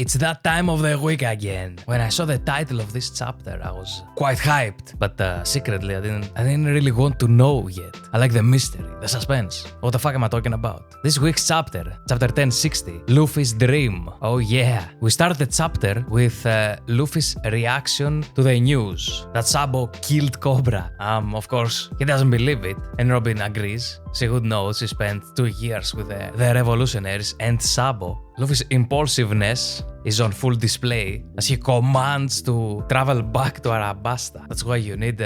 It's that time of the week again. When I saw the title of this chapter, I was quite hyped, but secretly I didn't really want to know yet. I like the mystery, the suspense. What the fuck am I talking about? This week's chapter 1060, Luffy's Dream. Oh yeah. We start the chapter with Luffy's reaction to the news that Sabo killed Cobra. Of course, he doesn't believe it, and Robin agrees. She would know she spent 2 years with the revolutionaries and Sabo. Luffy's impulsiveness is on full display as he commands to travel back to Arabasta. That's why you need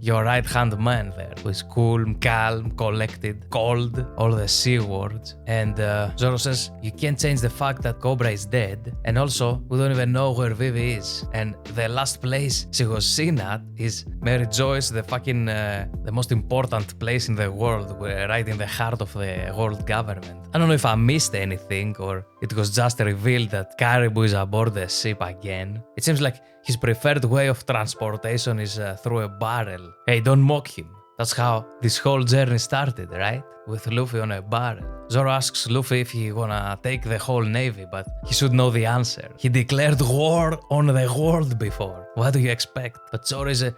your right-hand man there, who is cool, calm, collected, cold, all the C words. And Zoro says, you can't change the fact that Cobra is dead, and also, we don't even know where Vivi is. And the last place she was seen at is Mary Joyce, the most important place in the world, right in the heart of the world government. I don't know if I missed anything, or it was just revealed that Caribou is aboard the ship again. It seems like his preferred way of transportation is through a barrel. Hey, don't mock him. That's how this whole journey started, right? With Luffy on a barrel. Zoro asks Luffy if he wanna take the whole navy, but he should know the answer. He declared war on the world before. What do you expect? But Zoro is a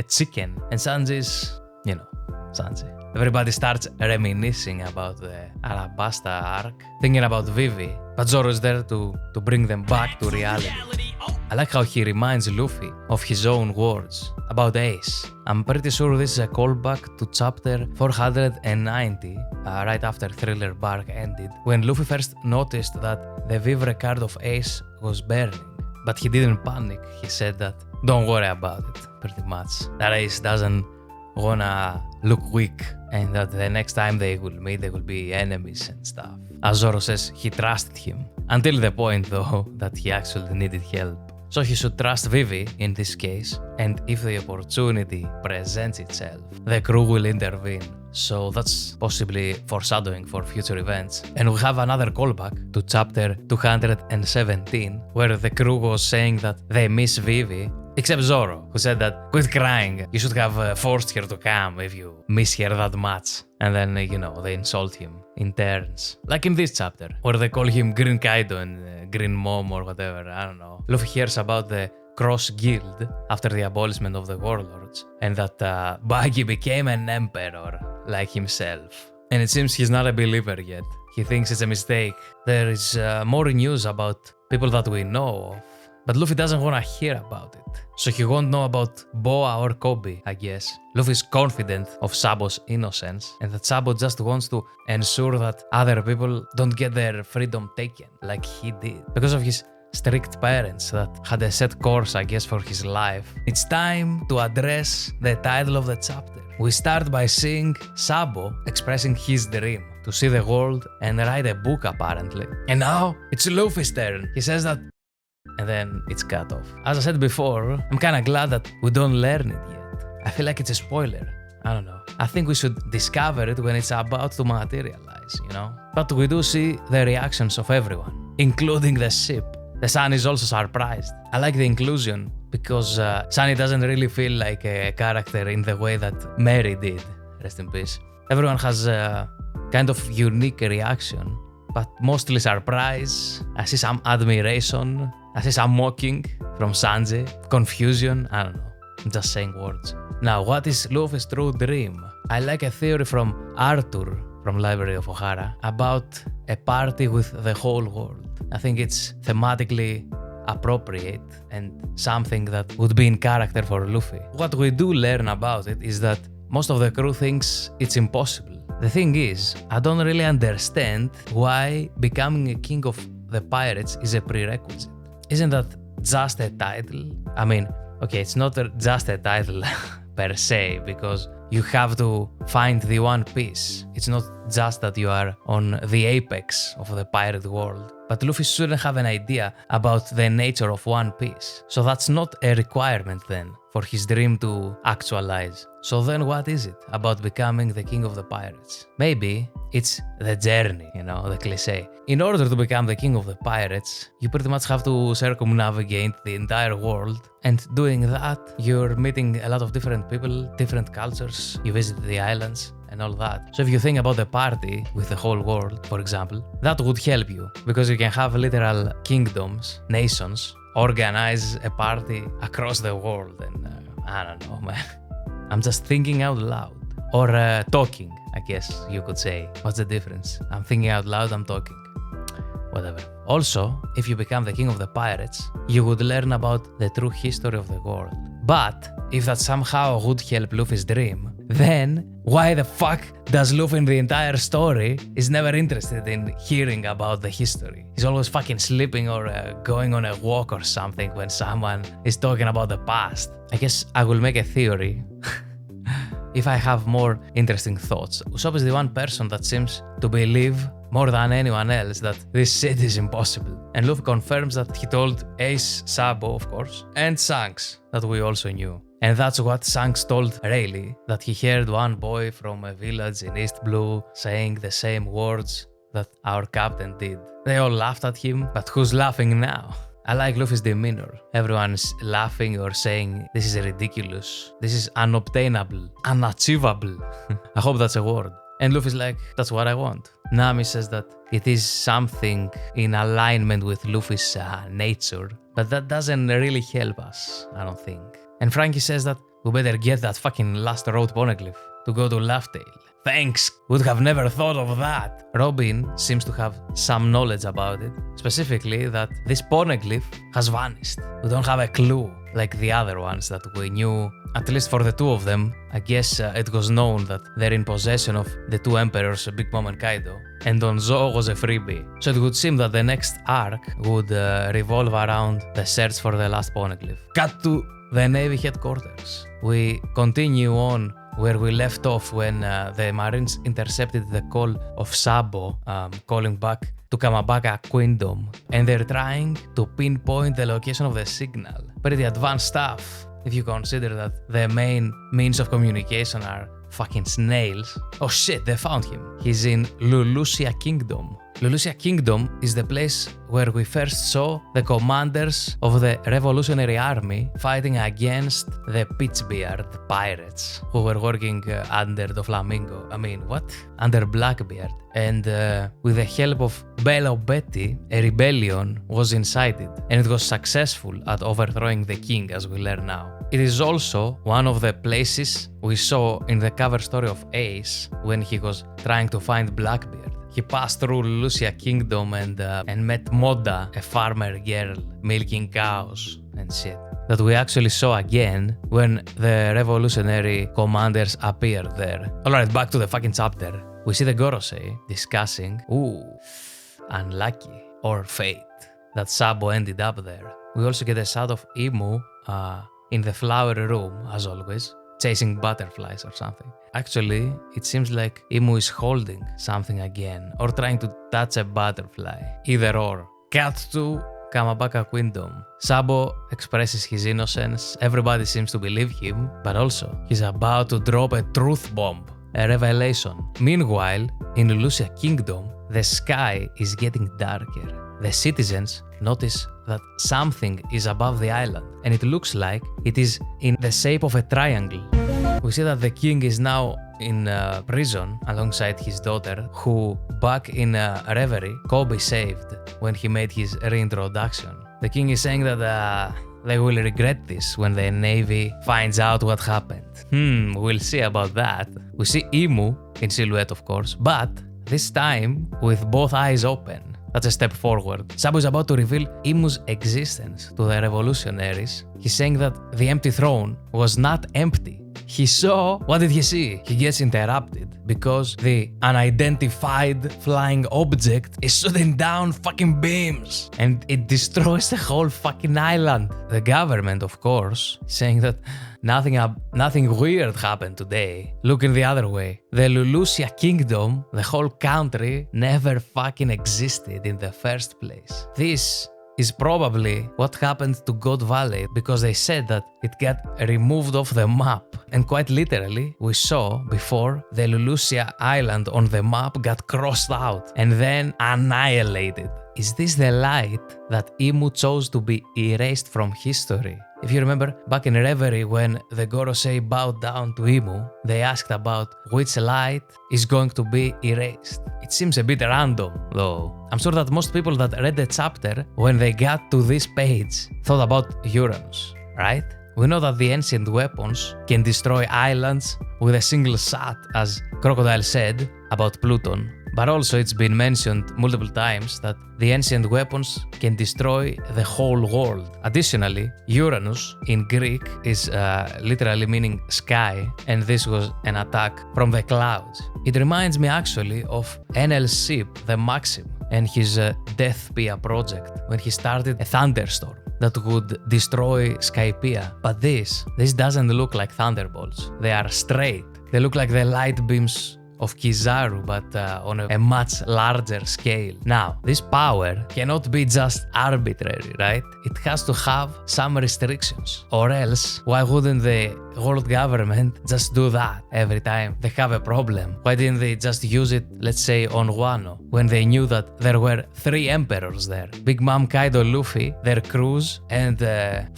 chicken, and Sanji's, Sanji. Everybody starts reminiscing about the Arabasta arc, thinking about Vivi, but Zoro is there to bring them back to reality. I like how he reminds Luffy of his own words about Ace. I'm pretty sure this is a callback to chapter 490, right after Thriller Bark ended, when Luffy first noticed that the Viv record of Ace was burning. But he didn't panic. He said that, don't worry about it, pretty much. That Ace doesn't wanna look weak, and that the next time they will meet, they will be enemies and stuff. As Zoro says, he trusted him. Until the point, though, that he actually needed help. So he should trust Vivi in this case, and if the opportunity presents itself, the crew will intervene. So that's possibly foreshadowing for future events. And we have another callback to chapter 217, where the crew was saying that they miss Vivi, except Zoro, who said that, quit crying, you should have forced her to come if you miss her that much. And then, they insult him in turns. Like in this chapter, where they call him Green Kaido and Green Mom or whatever, I don't know. Luffy hears about the Cross Guild after the abolishment of the warlords, and that Baggy became an emperor like himself. And it seems he's not a believer yet. He thinks it's a mistake. There is more news about people that we know of, but Luffy doesn't want to hear about it. So he won't know about Boa or Kobe, I guess. Luffy's confident of Sabo's innocence, and that Sabo just wants to ensure that other people don't get their freedom taken, like he did. Because of his strict parents that had a set course, I guess, for his life. It's time to address the title of the chapter. We start by seeing Sabo expressing his dream to see the world and write a book, apparently. And now it's Luffy's turn. He says that, and then it's cut off. As I said before, I'm kinda glad that we don't learn it yet. I feel like it's a spoiler. I don't know. I think we should discover it when it's about to materialize, But we do see the reactions of everyone, including the ship. The Sun is also surprised. I like the inclusion because Sunny doesn't really feel like a character in the way that Mary did. Rest in peace. Everyone has a kind of unique reaction, but mostly surprise. I see some admiration. I see some mocking from Sanji, confusion. I don't know. I'm just saying words. Now, what is Luffy's true dream? I like a theory from Arthur from Library of Ohara about a party with the whole world. I think it's thematically appropriate and something that would be in character for Luffy. What we do learn about it is that most of the crew thinks it's impossible. The thing is, I don't really understand why becoming a king of the pirates is a prerequisite. Isn't that just a title? I mean, okay, it's not just a title per se, because you have to find the One Piece. It's not just that you are on the apex of the pirate world. But Luffy shouldn't have an idea about the nature of One Piece. So that's not a requirement then for his dream to actualize. So then what is it about becoming the king of the pirates? Maybe it's the journey, the cliché. In order to become the king of the pirates, you pretty much have to circumnavigate the entire world. And doing that, you're meeting a lot of different people, different cultures. You visit the islands, and all that. So if you think about the party with the whole world, for example, that would help you because you can have literal kingdoms, nations, organize a party across the world and I don't know, man. I'm just thinking out loud. Or talking, I guess you could say. What's the difference? I'm thinking out loud, I'm talking. Whatever. Also, if you become the king of the pirates, you would learn about the true history of the world. But if that somehow would help Luffy's dream, then why the fuck does Luffy in the entire story is never interested in hearing about the history? He's always fucking sleeping or going on a walk or something when someone is talking about the past. I guess I will make a theory if I have more interesting thoughts. Usopp is the one person that seems to believe more than anyone else that this shit is impossible. And Luffy confirms that he told Ace, Sabo, of course, and Shanks that we also knew. And that's what Shanks told Rayleigh, that he heard one boy from a village in East Blue saying the same words that our captain did. They all laughed at him, but who's laughing now? I like Luffy's demeanor. Everyone's laughing or saying, this is ridiculous, this is unobtainable, unachievable. I hope that's a word. And Luffy's like, that's what I want. Nami says that it is something in alignment with Luffy's nature, but that doesn't really help us, I don't think. And Frankie says that we better get that fucking last road poneglyph to go to Laughtail. Thanks, would have never thought of that. Robin seems to have some knowledge about it, specifically that this poneglyph has vanished. We don't have a clue like the other ones that we knew. At least for the two of them, I guess it was known that they're in possession of the two emperors, Big Mom and Kaido, and Donzo was a freebie. So it would seem that the next arc would revolve around the search for the last poneglyph. Cut to the Navy headquarters. We continue on where we left off when the Marines intercepted the call of Sabo calling back to Kamabaka Queendom, and they're trying to pinpoint the location of the signal. Pretty advanced stuff if you consider that the main means of communication are fucking snails. Oh shit, they found him. He's in Lulusia Kingdom. Lulusia Kingdom is the place where we first saw the commanders of the Revolutionary Army fighting against the Pitchbeard pirates who were working under Doflamingo. Under Blackbeard. And with the help of Belo Betty, a rebellion was incited, and it was successful at overthrowing the king, as we learn now. It is also one of the places we saw in the cover story of Ace when he was trying to find Blackbeard. He passed through Lucia Kingdom and met Moda, a farmer girl milking cows and shit, that we actually saw again when the revolutionary commanders appeared there. Alright, back to the fucking chapter. We see the Gorosei discussing, unlucky or fate, that Sabo ended up there. We also get a shot of Imu in the flower room, as always, chasing butterflies or something. Actually, it seems like Imu is holding something again, or trying to touch a butterfly. Either or. Cut to Kamabaka Queendom. Sabo expresses his innocence, everybody seems to believe him, but also he's about to drop a truth bomb, a revelation. Meanwhile, in Lucia Kingdom, the sky is getting darker. The citizens notice that something is above the island, and it looks like it is in the shape of a triangle. We see that the king is now in prison alongside his daughter, who back in Reverie, Kobe saved when he made his reintroduction. The king is saying that they will regret this when the navy finds out what happened. We'll see about that. We see Imu in silhouette, of course, but this time with both eyes open. That's a step forward. Sabo is about to reveal Imu's existence to the revolutionaries. He's saying that the empty throne was not empty. He saw, what did he see? He gets interrupted because the unidentified flying object is shooting down fucking beams and it destroys the whole fucking island. The government, of course, saying that nothing weird happened today. Looking the other way. The Lulusia Kingdom, the whole country, never fucking existed in the first place. This is probably what happened to God Valley because they said that it got removed off the map. And quite literally, we saw before the Lulusia Island on the map got crossed out and then annihilated. Is this the light that Imu chose to be erased from history? If you remember, back in Reverie when the Gorosei bowed down to Imu, they asked about which light is going to be erased. It seems a bit random, though. I'm sure that most people that read the chapter, when they got to this page, thought about Uranus, right? We know that the ancient weapons can destroy islands with a single shot, as Crocodile said about Pluton. But also it's been mentioned multiple times that the ancient weapons can destroy the whole world. Additionally, Uranus in Greek is literally meaning sky, and this was an attack from the clouds. It reminds me actually of NL's ship, the Maxim, and his Death Pia project when he started a thunderstorm that would destroy Skypiea. But this doesn't look like thunderbolts. They are straight. They look like the light beams of Kizaru, but on a much larger scale. Now, this power cannot be just arbitrary, right? It has to have some restrictions. Or else, why wouldn't the world government just do that every time they have a problem? Why didn't they just use it, let's say, on Wano, when they knew that there were 3 emperors there? Big Mom, Kaido, Luffy, their crews, and 5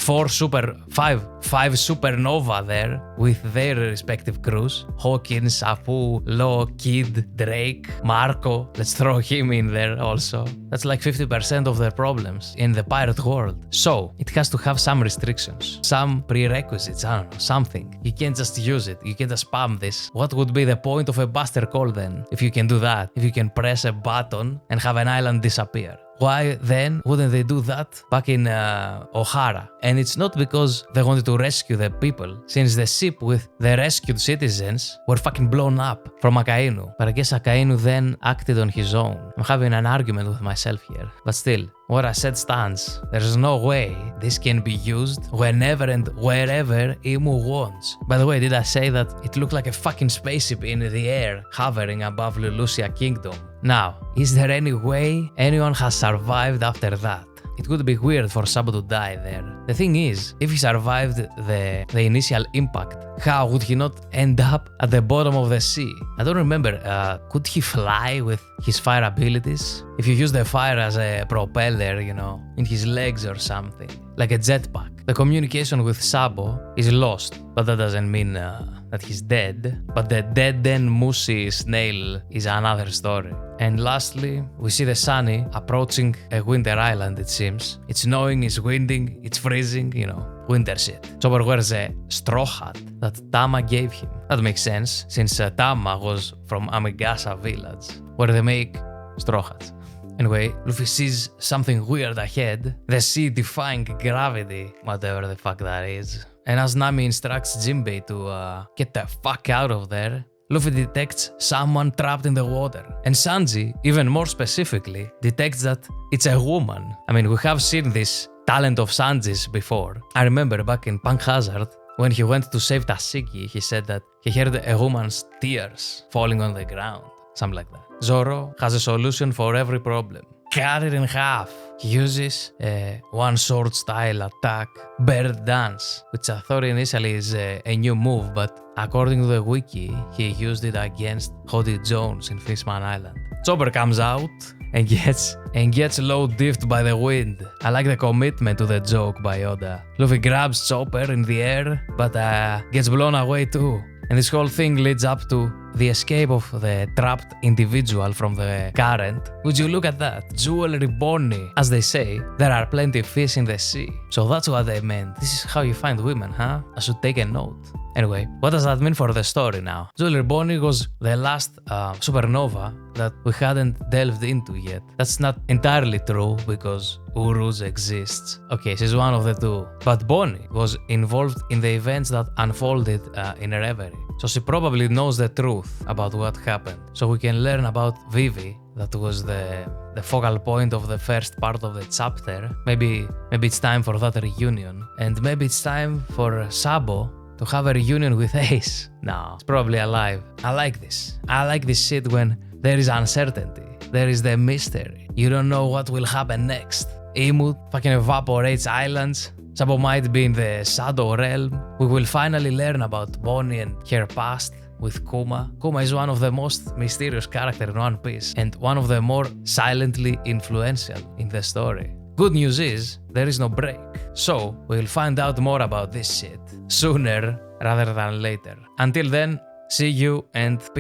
supernova there with their respective crews. Hawkins, Apu, Law, Kid, Drake, Marco. Let's throw him in there also. That's like 50% of their problems in the pirate world. So, it has to have some restrictions, some prerequisites, I don't know, something. You can't just use it, you can't just spam this. What would be the point of a Buster Call then, if you can do that? If you can press a button and have an island disappear? Why then wouldn't they do that back in Ohara? And it's not because they wanted to rescue the people, since the ship with the rescued citizens were fucking blown up from Akainu. But I guess Akainu then acted on his own. I'm having an argument with myself here. But still, what I said stands. There's no way this can be used whenever and wherever Imu wants. By the way, did I say that it looked like a fucking spaceship in the air hovering above Lulusia Kingdom? Now, is there any way anyone has survived after that? It would be weird for Sabo to die there. The thing is, if he survived the initial impact, how would he not end up at the bottom of the sea? I don't remember, could he fly with his fire abilities? If you use the fire as a propeller, you know, in his legs or something, like a jetpack. The communication with Sabo is lost, but that doesn't mean that he's dead. But the dead then Musi snail is another story. And lastly, we see the Sunny approaching a winter island, it seems. It's snowing, it's winding, it's freezing, you know, winter shit. Chopper wears a straw hat that Tama gave him. That makes sense, since Tama was from Amigasa village, where they make straw hats. Anyway, Luffy sees something weird ahead, the sea defying gravity, whatever the fuck that is. And as Nami instructs Jinbei to get the fuck out of there, Luffy detects someone trapped in the water. And Sanji, even more specifically, detects that it's a woman. I mean, we have seen this talent of Sanji's before. I remember back in Punk Hazard, when he went to save Tashigi, he said that he heard a woman's tears falling on the ground. Something like that. Zoro has a solution for every problem. Cut it in half. He uses a one-sword style attack, Bird Dance, which I thought initially is a new move, but according to the wiki, he used it against Hody Jones in Fishman Island. Chopper comes out and gets low-diffed by the wind. I like the commitment to the joke by Oda. Luffy grabs Chopper in the air, but gets blown away too. And this whole thing leads up to the escape of the trapped individual from the current. Would you look at that? Jewelry Bonnie. As they say, there are plenty of fish in the sea. So that's what they meant. This is how you find women, huh? I should take a note. Anyway, what does that mean for the story now? Jewelry Bonnie was the last supernova that we hadn't delved into yet. That's not entirely true because Uruz exists. Okay, she's one of the two. But Bonnie was involved in the events that unfolded in Reverie. So she probably knows the truth about what happened. So we can learn about Vivi, that was the focal point of the first part of the chapter. Maybe it's time for that reunion. And maybe it's time for Sabo to have a reunion with Ace. No, it's probably alive. I like this. I like this shit when there is uncertainty. There is the mystery. You don't know what will happen next. Imu fucking evaporates islands. Sabo might be in the Shadow Realm. We will finally learn about Bonnie and her past with Kuma. Kuma is one of the most mysterious characters in One Piece and one of the more silently influential in the story. Good news is, there is no break. So, we'll find out more about this shit sooner rather than later. Until then, see you and peace.